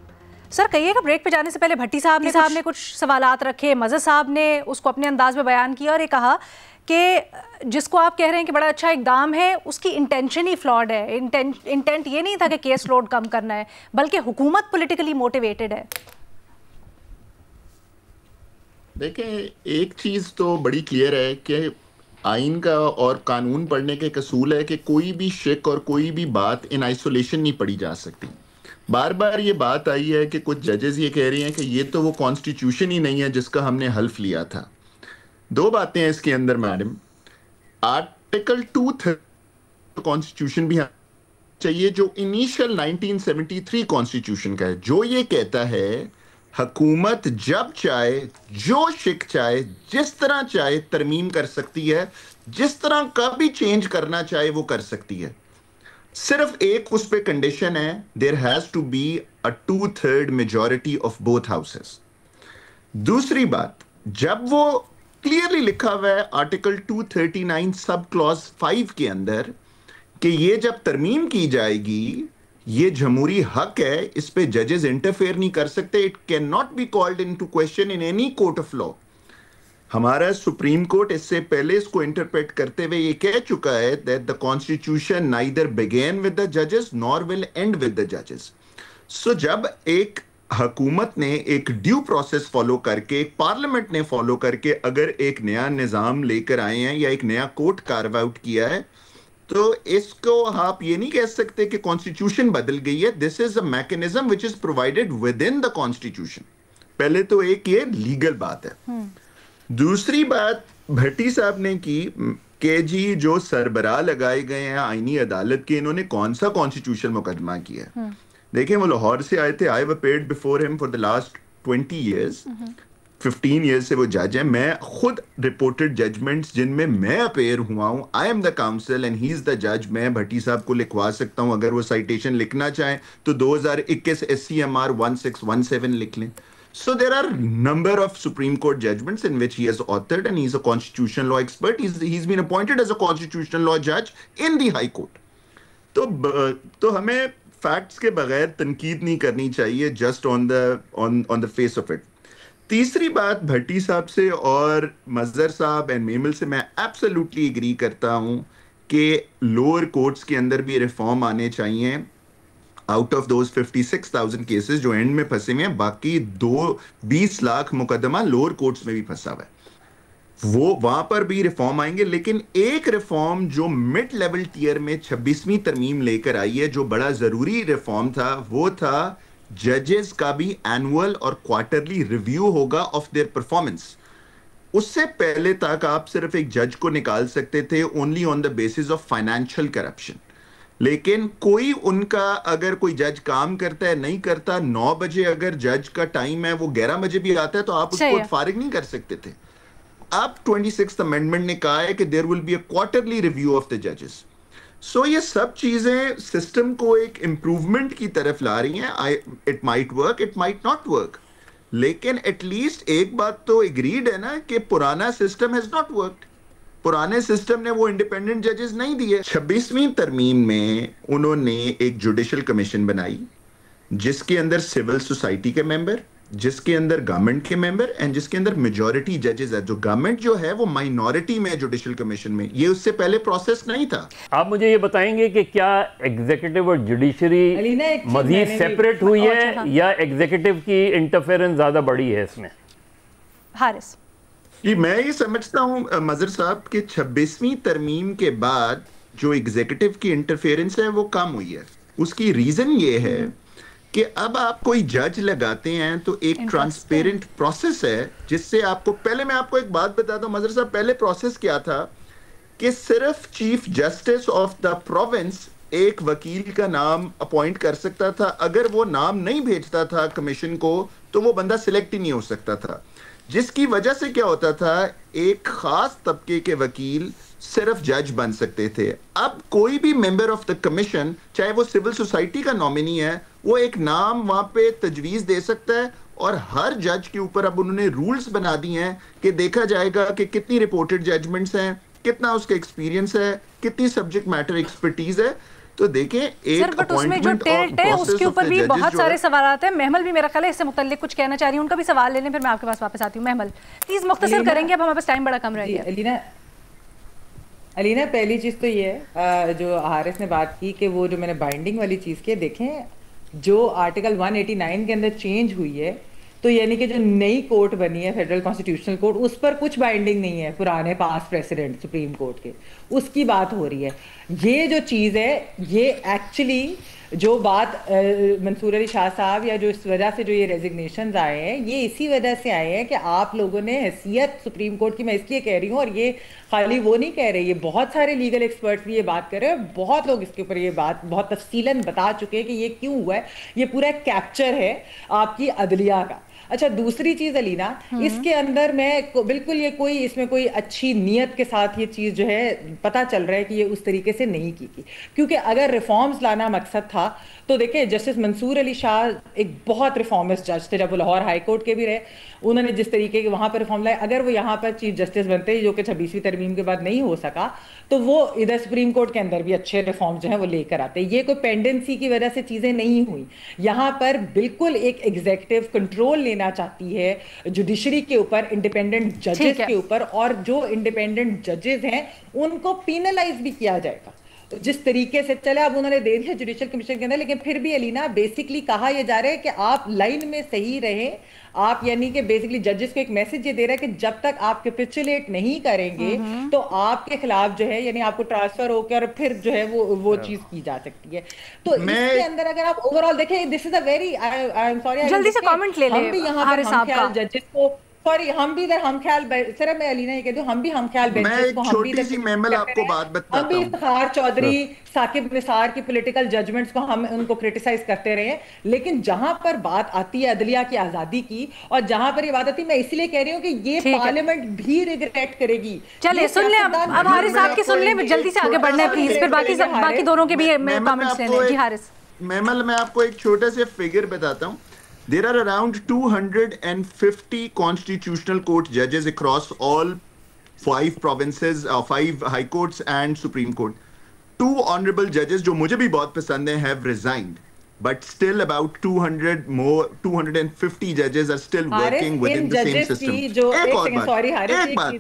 सर कहिएगा, ब्रेक पे जाने से पहले भट्टी साहब ने कुछ सवालात रखे, मज़हर साहब ने उसको अपने अंदाज में बयान किया और ये कहा कि जिसको आप कह रहे हैं कि बड़ा अच्छा इकदाम है उसकी इंटेंशन ही फ्लॉड है। इंटेंट ये नहीं था कि केस लोड कम करना है, बल्कि हुकूमत पॉलिटिकली मोटिवेटेड है। देखें, एक चीज़ तो बड़ी क्लियर है कि आइन का और कानून पढ़ने के एक असूल है कि कोई भी शिक और कोई भी बात इन आइसोलेशन नहीं पढ़ी जा सकती। बार बार ये बात आई है कि कुछ जजेस ये कह रही हैं कि ये तो वो कॉन्स्टिट्यूशन ही नहीं है जिसका हमने हल्फ लिया था। 2 बातें हैं इसके अंदर मैडम। आर्टिकल 230 कॉन्स्टिट्यूशन भी चाहिए जो इनिशियल 1973 कॉन्स्टिट्यूशन का है, जो ये कहता है हुकूमत जब चाहे, जो शिक चाहे, जिस तरह चाहे तरमीम कर सकती है, जिस तरह का भी चेंज करना चाहे वो कर सकती है। सिर्फ एक उस पे कंडीशन है, there has to be a 2/3 majority of both houses. दूसरी बात, जब वो क्लियरली लिखा हुआ है आर्टिकल 239 सब क्लॉज 5 के अंदर कि ये जब तरमीम की जाएगी ये जमहूरी हक है, इस पे जजेस इंटरफेयर नहीं कर सकते। It can not be called into question in any court of law. हमारा सुप्रीम कोर्ट इससे पहले इसको इंटरप्रेट करते हुए ये कह चुका है that the constitution neither begin with the जजेस nor will and with the जजेस। सो जब एक हुकूमत ने एक ड्यू प्रोसेस फॉलो करके, पार्लियामेंट ने फॉलो करके अगर एक नया निज़ाम लेकर आए हैं या एक नया कोर्ट कार्व आउट किया है, तो इसको आप ये नहीं कह सकते कि कॉन्स्टिट्यूशन बदल गई है। This is a mechanism which is provided with in the constitution. पहले तो एक ये लीगल बात है। दूसरी बात भट्टी साहब ने की कि जी जो सरबराह लगाए गए हैं आईनी अदालत के, इन्होंने कौन सा कॉन्स्टिट्यूशन मुकदमा किया है। देखें, वो लाहौर से आए थे। I have appeared before him for the last 20 years, 15 years से वो जज है। मैं खुद रिपोर्टेड जजमेंट्स जिनमें मैं अपेयर हुआ हूं, I am the council and he is the जज, मैं भट्टी साहब को लिखवा सकता हूं। अगर वो साइटेशन लिखना चाहें तो 2021 SCMR 1617 लिख लें। So there are number of Supreme Court judgments in which he has authored, and he's a constitutional law expert. He's been appointed as a constitutional law judge in the High Court. तो हमें facts के बगैर तनकीद नहीं करनी चाहिए just on the face of it. तीसरी बात, भट्टी साहब से और मज़हर साहब एंड मेमल से मैं एब्सोल्युटली एग्री करता हूं कि लोअर कोर्ट्स के अंदर भी रिफॉर्म आने चाहिए। आउट ऑफ दोज 56,000 केसेस जो एंड में फंसे हुए हैं, बाकी 20 लाख मुकदमा लोअर कोर्ट्स में भी फंसा हुआ है। वो वहां पर भी रिफॉर्म आएंगे, लेकिन एक रिफॉर्म जो मिड लेवल टियर में 26वीं तरमीम लेकर आई है, जो बड़ा जरूरी रिफॉर्म था, वो था जजेस का भी एनुअल और क्वार्टरली रिव्यू होगा ऑफ देयर परफॉर्मेंस। उससे पहले तक आप सिर्फ एक जज को निकाल सकते थे only on the basis of financial corruption, लेकिन कोई उनका अगर कोई जज काम करता है नहीं करता, 9 बजे अगर जज का टाइम है वो 11 बजे भी आता है तो आप उसको फारिग नहीं कर सकते थे। अब 26th अमेंडमेंट ने कहा है कि there will be a quarterly review of the जजेस। सो ये सब चीजें सिस्टम को एक इंप्रूवमेंट की तरफ ला रही हैं। It might work, it might not work, लेकिन एटलीस्ट एक बात तो एग्रीड है ना कि पुराना सिस्टम हैज नॉट वर्कड। पुराने सिस्टम ने वो इंडिपेंडेंट जजेस नहीं दिए। 26वीं तरमीम में उन्होंने एक जुडिशल कमीशन बनाई जिसके अंदर सिविल सोसाइटी के मेंबर, जिसके अंदर गवर्नमेंट के मेंबर एंड जिसके अंदर मेजॉरिटी जजेस है। जो गवर्नमेंट जो है वो माइनॉरिटी में जुडिशल कमीशन में, ये उससे पहले प्रोसेस नहीं था। आप मुझे ये बताएंगे कि क्या एग्जीक्यूटिव और जुडिशरी मजीद सेपरेट हुई है या एग्जीक्यूटिव की इंटरफेरेंस ज्यादा बड़ी है इसमें? हारिस जी, मैं ये समझता हूं मजर साहब कि 26वीं तरमीम के बाद जो एग्जीक्यूटिव की इंटरफेरेंस है वो कम हुई है। उसकी रीजन ये है कि अब आप कोई जज लगाते हैं तो एक ट्रांसपेरेंट प्रोसेस है जिससे आपको, पहले मैं आपको एक बात बताता हूं मजर साहब, पहले प्रोसेस क्या था कि सिर्फ chief justice of the province एक वकील का नाम अपॉइंट कर सकता था। अगर वो नाम नहीं भेजता था कमीशन को तो वो बंदा सिलेक्ट ही नहीं हो सकता था, जिसकी वजह से क्या होता था, एक खास तबके के वकील सिर्फ जज बन सकते थे। अब कोई भी मेंबर ऑफ द कमीशन, चाहे वो सिविल सोसाइटी का नॉमिनी है, वो एक नाम वहां पे तजवीज दे सकता है और हर जज के ऊपर अब उन्होंने रूल्स बना दिए हैं कि देखा जाएगा कि कितनी रिपोर्टेड जजमेंट्स हैं, कितना उसका एक्सपीरियंस है, कितनी सब्जेक्ट मैटर एक्सपर्टीज है। तो देखें एक बट उसमें जो टेल्ट है उसके ऊपर भी बहुत सारे सवाल आते हैं। महमल भी मेरा ख्याल है इससे मुतल्लिक कुछ कहना चाह रही हूँ, उनका भी सवाल लेने फिर मैं आपके पास वापस आती हूँ। महमल प्लीज मुख्तसर करेंगे, अब हमारे पास टाइम बड़ा कम रह गया। अलीना, पहली चीज तो ये है जो हारिस ने बात की कि वो जो मैंने बाइंडिंग वाली चीज की, देखें जो आर्टिकल 189 के अंदर चेंज हुई है, तो यानी कि जो नई कोर्ट बनी है फेडरल कॉन्स्टिट्यूशनल कोर्ट, उस पर कुछ बाइंडिंग नहीं है पुराने पास प्रेसिडेंट सुप्रीम कोर्ट के, उसकी बात हो रही है। ये जो चीज़ है, ये एक्चुअली जो बात मंसूर अली शाह साहब या जो इस वजह से जो ये रेजिग्नेशंस आए हैं, ये इसी वजह से आए हैं कि आप लोगों ने हैसियत सुप्रीम कोर्ट की, मैं इसलिए कह रही हूँ, और ये खाली वो नहीं कह रहे, ये बहुत सारे लीगल एक्सपर्ट्स भी ये बात कर रहे हैं, बहुत लोग इसके ऊपर ये बात बहुत तफसीलन बता चुके हैं कि ये क्यों हुआ है। ये पूरा कैप्चर है आपकी अदलिया का। अच्छा, दूसरी चीज अलीना, इसके अंदर मैं बिल्कुल ये कोई इसमें कोई अच्छी नीयत के साथ ये चीज जो है पता चल रहा है कि ये उस तरीके से नहीं की थी, क्योंकि अगर रिफॉर्म्स लाना मकसद था तो देखिए जस्टिस मंसूर अली शाह एक बहुत रिफॉर्मिस्ट जज थे, जब वो लाहौर हाई कोर्ट के भी रहे, उन्होंने जिस तरीके के वहां पर रिफॉर्म लाए, अगर वो यहाँ पर चीफ जस्टिस बनते जो कि 26वीं तरमीम के बाद नहीं हो सका, तो वो इधर सुप्रीम कोर्ट के अंदर भी अच्छे रिफॉर्म जो है वो लेकर आते। ये कोई पेंडेंसी की वजह से चीजें नहीं हुई, यहाँ पर बिल्कुल एक एग्जीक्यूटिव कंट्रोल लेना चाहती है जुडिशरी के ऊपर, इंडिपेंडेंट जजेस के ऊपर, और जो इंडिपेंडेंट जजेस हैं उनको पीनलाइज भी किया जाएगा जिस तरीके से चले। अब उन्होंने दे दिया जुडिशियल कमीशन के अंदर, लेकिन फिर भी अलीना बेसिकली कहा यह जा रहा है कि आप लाइन में सही रहें। आप यानी कि बेसिकली जजेस को एक मैसेज ये दे रहा है कि जब तक आप कैपिचुलेट नहीं करेंगे तो आपके खिलाफ जो है यानी आपको ट्रांसफर होकर फिर जो है वो चीज की जा सकती है। तो इसके अंदर अगर आप ओवरऑल देखें, this is a very, I am sorry, जल्दी से कमेंट ले लें, हम भी यहाँ पर जजेस को, सॉरी, हम भी इधर हम ख्याल, सिर्फ मैं अलीना ये कह दूं, हम भी हम ख्याल बेंचेस को, हम भी इधर आपको बात बताता हूं, हम भी इफ्तिखार चौधरी, साकिब निसार की पॉलिटिकल जजमेंट्स को हम उनको क्रिटिसाइज करते रहे, लेकिन जहां पर बात आती है अदलिया की आजादी की, और जहां पर ये बात आती है, मैं इसलिए कह रही हूं कि ये पार्लियामेंट भी रिग्रेट करेगी। चलिए सुन लें, अब हारिस साहब की सुन लें, जल्दी से आगे बढ़ना है प्लीज, फिर बाकी दोनों के भी कमेंट्स लेने। जी हारिस, मैं आपको एक छोटे से फिगर बताता हूं। There are around 250 constitutional court judges across all 5 provinces, 5 high courts and Supreme Court. 2 honorable judges, जो मुझे भी बहुत पसंद हैं, have resigned. but still about 250 judges are still working within the same system. एक और बात, एक बात,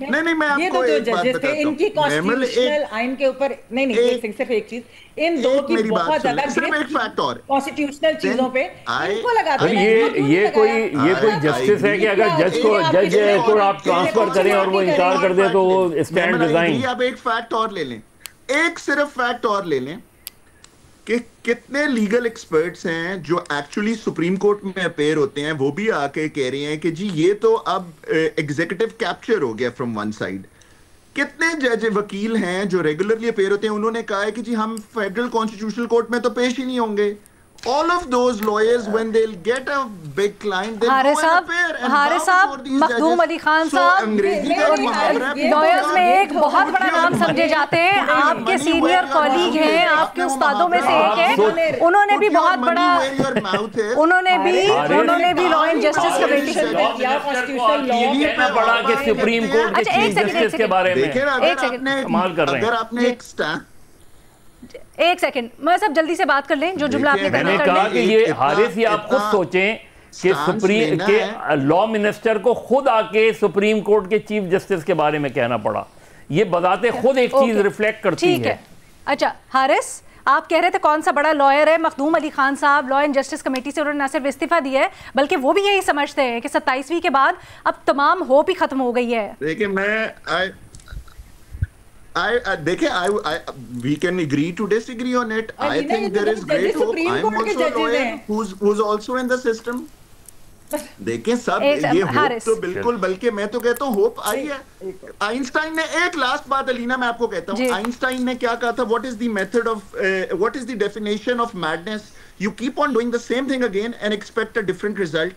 नहीं मैं आपको एक बात बताता हूँ, इनकी कॉन्स्टिट्यूशनल आइन के ऊपर नहीं सिर्फ एक चीज, इन दो की बहुत ज्यादा कॉन्स्टिट्यूशनल चीजों पे इनको लगाते हैं। ये कोई जस्टिस है कि अगर जज को आप ट्रांसफर करें और वो इनकार कर दे तो वो स्टैंड डिजाइन। आप एक फैक्ट और ले लें, एक सिर्फ फैक्ट और ले लें कि कितने लीगल एक्सपर्ट्स हैं जो एक्चुअली सुप्रीम कोर्ट में अपेयर होते हैं, वो भी आके कह रहे हैं कि जी ये तो अब एग्जीक्यूटिव कैप्चर हो गया फ्रॉम वन साइड। कितने जज वकील हैं जो रेगुलरली अपेयर होते हैं, उन्होंने कहा है कि जी हम फेडरल कॉन्स्टिट्यूशनल कोर्ट में तो पेश ही नहीं होंगे। All of those lawyers, when they'll get a big client, they'll go and appear and bow before these judges. Makhdoom Ali Khan साहब, लॉयर्स में एक बहुत बड़ा नाम समझे जाते हैं, आपके सीनियर कॉलीग हैं, आपके उस्तादों में से एक है, उन्होंने भी बहुत बड़ा, उन्होंने भी लॉ एंड जस्टिस कमेटी से कॉन्स्टिट्यूशनल लॉ पढ़ा के सुप्रीम कोर्ट के चीफ जस्टिस के बारे में कमाल कर रहे हैं। अगर आपने एक सेकंड, मैं सब जल्दी से बात कर लें जो जुमला आपने मैंने कहा कि ये हारिस ही आप खुद सोचें कि सुप्रीम के लॉ मिनिस्टर को खुद आके सुप्रीम कोर्ट के चीफ जस्टिस के बारे में कहना पड़ा, ये बताते खुद एक चीज रिफ्लेक्ट करती है। अच्छा हारिस, आप कह रहे थे कौन सा बड़ा लॉयर है, मखदूम अली खान साहब लॉ एंड जस्टिस कमेटी से उन्होंने न सिर्फ इस्तीफा दिया है बल्कि वो भी यही समझते हैं कि 27वीं के बाद अब तमाम होप ही खत्म हो गई है। देखिए we can agree to disagree on it. I think there is great hope. I'm also a lawyer who's also in the system. देखें सब ये होप तो बिल्कुल, बल्कि मैं तो कहता हूँ होप आई है। आइंस्टाइन ने, एक लास्ट बात अलीना मैं आपको कहता हूँ, आइंस्टाइन ने क्या कहा था, what is the method of, what is the definition of madness, you keep on doing the same thing again and expect a different result.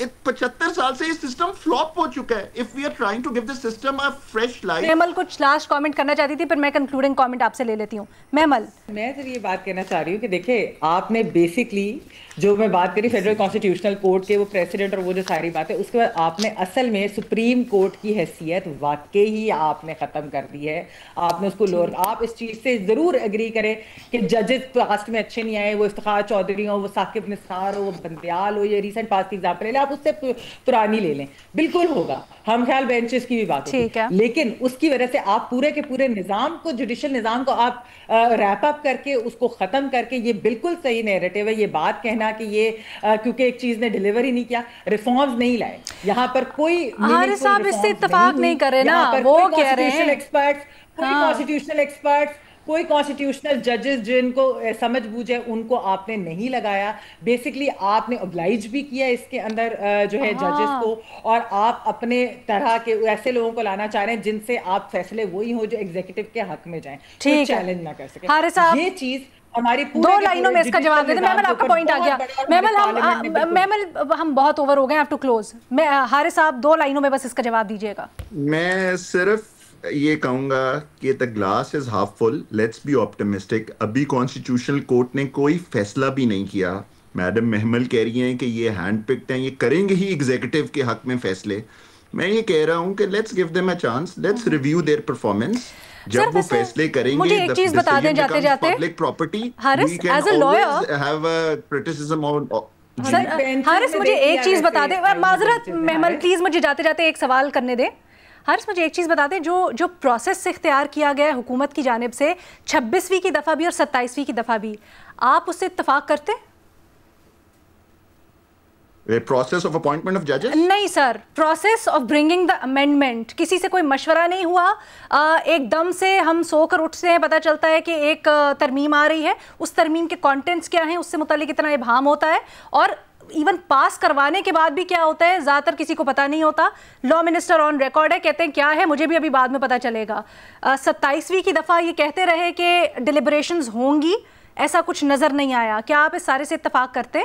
75 साल से ये सिस्टम फ्लॉप हो चुका है। If we are trying to give the system a fresh life. मेमल कुछ last comment करना चाहती थी, पर मैं कंक्लूडिंग कमेंट आपसे ले लेती हूँ। मेमल, मैं सिर्फ ये बात कहना चाह रही हूँ कि देखिए आपने बेसिकली जो मैं बात करी फेडरल कॉन्स्टिट्यूशनल कोर्ट के वो प्रेसिडेंट और वो जो सारी बातें, उसके बाद आपने असल में सुप्रीम कोर्ट की हैसियत वाकई ही आपने खत्म कर दी है। आपने उसको लोअर, आप इस चीज से जरूर एग्री करें कि जजेस पास्ट में अच्छे नहीं आए, वो इफ्तिखार चौधरी हो, वो साकिब निसार हो, वो बंदयाल हो, ये रिसेंट पास की एग्जाम्पल ले लें, आप उससे पुरानी ले लें, बिल्कुल होगा। हम ख्याल बेंचेस की भी बात है, लेकिन उसकी वजह से आप पूरे के पूरे निजाम को, जुडिशियल निजाम को आप रैप अप करके उसको खत्म करके, ये बिल्कुल सही नैरेटिव है ये बात कहना कि ये क्योंकि एक चीज ने डिलीवर ही नहीं किया, रिफॉर्म्स नहीं लाए, यहाँ पर कोई साहब इससे इत्तेफाक नहीं कर रहे ना, वो कह रहे हैं कॉन्स्टिट्यूशनल एक्सपर्ट्स, कोई कॉन्स्टिट्यूशनल जजेस जिनको समझ बूझे उनको आपने नहीं लगाया। बेसिकली आपने ऑब्लाइज भी किया इसके अंदर जो है जजेस को, और आप अपने तरह के ऐसे लोगों को लाना चाह रहे हैं जिनसे आप फैसले वही हो जो एग्जीक्यूटिव के हक में जाएं, कोई चैलेंज ना कर सके। ये चीज हमारी दो लाइनों में इसका जवाब दे दे। मेमल, आपका पॉइंट आ गया। मेमल हम बहुत ओवर हो गए, हैव टू क्लोज। मैं हारिस साहब 2 लाइनों में बस इसका जवाब दीजिएगा। मैं सिर्फ ये कहूंगा कि the glass is half full, let's be optimistic. अभी कॉन्स्टिट्यूशनल कोर्ट ने कोई फैसला भी नहीं किया। मैडम महमल कह रही हैं कि ये हैंड पिक्ड हैं, ये करेंगे ही एग्जीक्यूटिव के हक में फैसले। मैं ये कह रहा हूं कि let's give them a chance, let's review their performance. जब वो फैसले करेंगे, मुझे एक चीज बता दें जाते जाते, public property, Haris as a lawyer have a criticism on. Haris मुझे एक चीज बता दें, माजरत महमल प्लीज मुझे जाते जाते एक सवाल करने दें। हारिस मुझे एक चीज़ बता दें, जो प्रोसेस इख्तियार किया गया है हुकूमत की जानिब से 26वीं की दफ़ा भी और 27वीं की दफ़ा भी, आप उससे इत्तफाक करते? प्रोसेस ऑफ अपॉइंटमेंट ऑफ जजेस? नहीं sir, process of bringing the amendment, किसी से कोई मशवरा नहीं हुआ, एकदम से हम सोकर उठते हैं, पता चलता है कि एक तरमीम आ रही है, उस तरमीम के कंटेंट्स क्या हैं उससे मुतालिक इतना इबहाम होता है, और इवन पास करवाने के बाद भी क्या होता है ज़्यादातर किसी को पता नहीं होता। लॉ मिनिस्टर ऑन रिकॉर्ड है, कहते हैं क्या है मुझे भी अभी बाद में पता चलेगा। 27वीं की दफ़ा ये कहते रहे कि डिलिब्रेशंस होंगी, ऐसा कुछ नज़र नहीं आया। क्या आप इस सारे से इत्तफाक करते?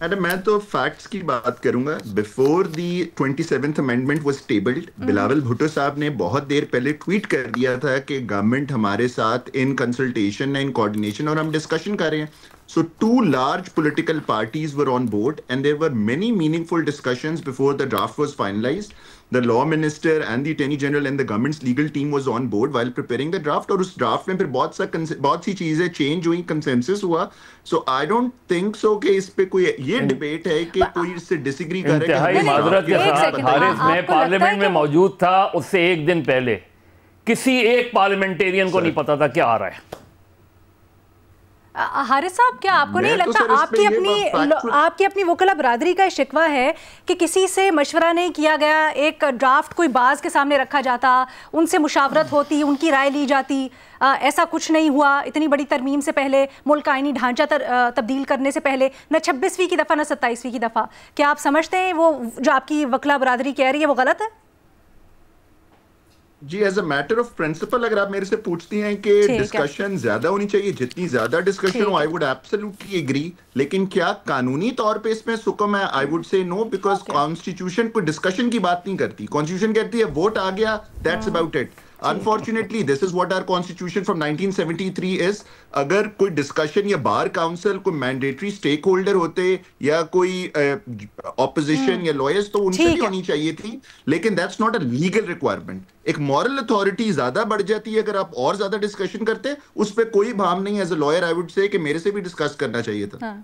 मैडम मैं तो फैक्ट्स की बात करूंगा। Before the 27th amendment was tabled, Bilawal Bhutto साहब ने बहुत देर पहले ट्वीट कर दिया था कि गवर्नमेंट हमारे साथ इन कंसल्टेशन, इन कोऑर्डिनेशन, और हम डिस्कशन कर रहे हैं। So 2 large political parties were on board and there were many meaningful discussions before the draft was finalized. the law minister and the attorney general and the government's legal team was on board while preparing the draft, और उस draft में फिर बहुत सी चीजें change हुई, consensus हुआ. So I don't think so कि इस पे कोई ये debate है कि कोई इससे disagree करे. इंतहाई माजरत के साथ हारिस में पार्लियामेंट में मौजूद था, उससे एक दिन पहले किसी एक पार्लियामेंटेरियन को नहीं पता था क्या आ रहा है. हारिस साहब, क्या आपको नहीं लगता आपकी अपनी वकला बरादरी का शिकवा है कि किसी से मशवरा नहीं किया गया, एक ड्राफ्ट कोई बाज के सामने रखा जाता, उनसे मुशावरत होती, उनकी राय ली जाती, ऐसा कुछ नहीं हुआ इतनी बड़ी तरमीम से पहले, मुल्क का आईनी ढांचा तब्दील करने से पहले, न 26वीं की दफ़ा न 27वीं की दफ़ा. क्या आप समझते हैं वो जो आपकी वकला बरादरी कह रही है वो गलत है? जी, as a matter of principle अगर आप मेरे से पूछती हैं कि डिस्कशन ज्यादा होनी चाहिए, जितनी ज्यादा डिस्कशन हो आई वुड एब्सोल्युटली एग्री, लेकिन क्या कानूनी तौर पे इसमें सुकम है? I would say no, because constitution कोई डिस्कशन की बात नहीं करती. कॉन्स्टिट्यूशन कहती है वोट आ गया, that's about it. Unfortunately, this is what our constitution from 1973 is. अगर कोई डिस्कशन या बार काउंसिल कोई मैंडेटरी स्टेक होल्डर होते या कोई ऑपोजिशन या लॉयर्स, तो उनसे भी होनी चाहिए थी, लेकिन that's not a legal requirement. एक मॉरल अथॉरिटी ज्यादा बढ़ जाती है अगर आप और ज्यादा डिस्कशन करते. उस पर कोई भाव नहीं. As a lawyer I would say कि मेरे से भी डिस्कस करना चाहिए था.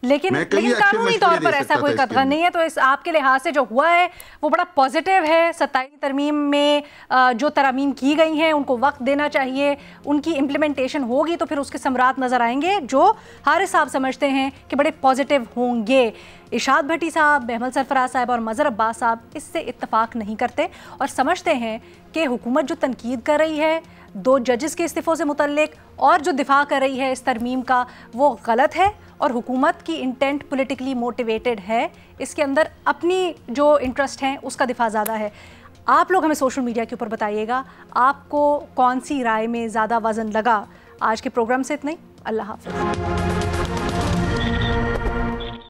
लेकिन कानूनी तौर पर ऐसा कोई कतगन नहीं है. तो इस आपके लिहाज से जो हुआ है वो बड़ा पॉजिटिव है. 27वीं तरमीम में जो तरामीम की गई हैं उनको वक्त देना चाहिए, उनकी इम्प्लीमेंटेशन होगी तो फिर उसके समरात नज़र आएंगे जो हारिस साहब समझते हैं कि बड़े पॉजिटिव होंगे. इरशाद भट्टी साहब, महमद सरफराज साहब और मज़हर अब्बास साहब इससे इत्तफाक नहीं करते और समझते हैं कि हुकूमत जो तनकीद कर रही है 2 जजेस के इस्तीफ़ों से मुतल्लिक और जो दिफा कर रही है इस तरमीम का, वो गलत है और हुकूमत की इंटेंट पॉलिटिकली मोटिवेटेड है. इसके अंदर अपनी जो इंटरेस्ट हैं उसका दिफा ज़्यादा है. आप लोग हमें सोशल मीडिया के ऊपर बताइएगा आपको कौन सी राय में ज़्यादा वज़न लगा. आज के प्रोग्राम से इतना ही. अल्लाह हाफ़िज़.